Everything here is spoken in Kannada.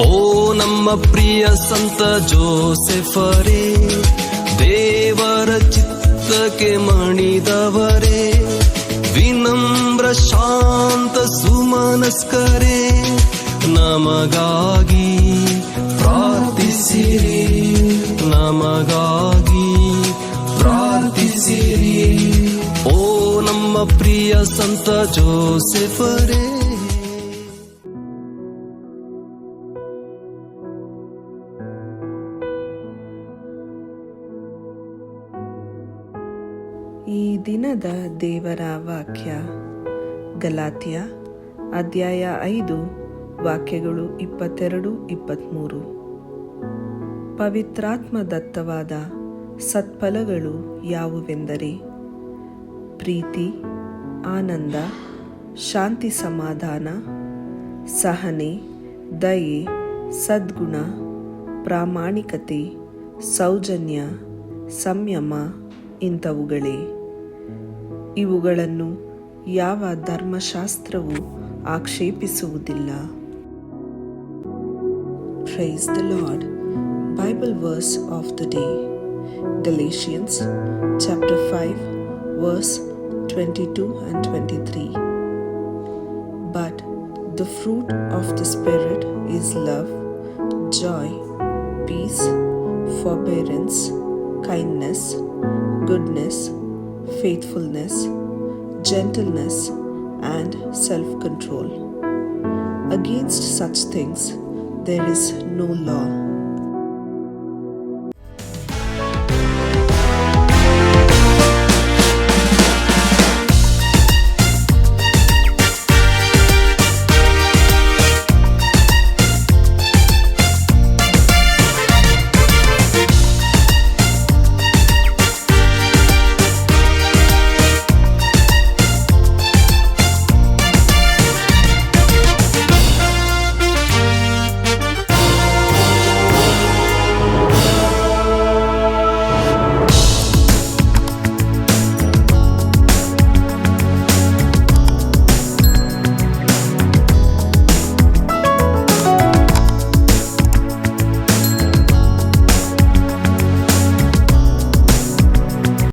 ಓ ನಮ್ಮ ಪ್ರಿಯ ಸಂತ ಜೋಸೆಫರೇ, ದೇವರ ಚಿತ್ತಕ್ಕೆ ಮಣಿದವರೇ, ವಿನಮ್ರ ಶಾಂತ ಸುಮನಸ್ಕರೇ, ನಮಗಾಗಿ ಪ್ರಾರ್ಥಿಸಿರಿ, ನಮಗಾಗಿ ಪ್ರಾರ್ಥಿಸಿರಿ. ಓ ನಮ್ಮ ಪ್ರಿಯ ಸಂತ ಜೋಸೆಫರೇ. ಈ ದಿನದ ದೇವರ ವಾಕ್ಯ ಗಲಾತ್ಯ ಅಧ್ಯಾಯ 5 ವಾಕ್ಯಗಳು 22-23. ಪವಿತ್ರಾತ್ಮ ದತ್ತವಾದ ಸತ್ಫಲಗಳು ಯಾವುವೆಂದರೆ ಪ್ರೀತಿ, ಆನಂದ, ಶಾಂತಿ, ಸಮಾಧಾನ, ಸಹನೆ, ದಯೆ, ಸದ್ಗುಣ, ಪ್ರಾಮಾಣಿಕತೆ, ಸೌಜನ್ಯ, ಸಂಯಮ ಇಂಥವುಗಳೇ. ಇವುಗಳನ್ನು ಯಾವ ಧರ್ಮಶಾಸ್ತ್ರವೂ ಆಕ್ಷೇಪಿಸುವುದಿಲ್ಲ. Praise the Lord. Bible verse of the day, Galatians chapter 5 verse 22 and 23. But the fruit of the Spirit is love, joy, peace, forbearance, kindness, goodness, faithfulness, gentleness, and self-control. Against such things there is no law.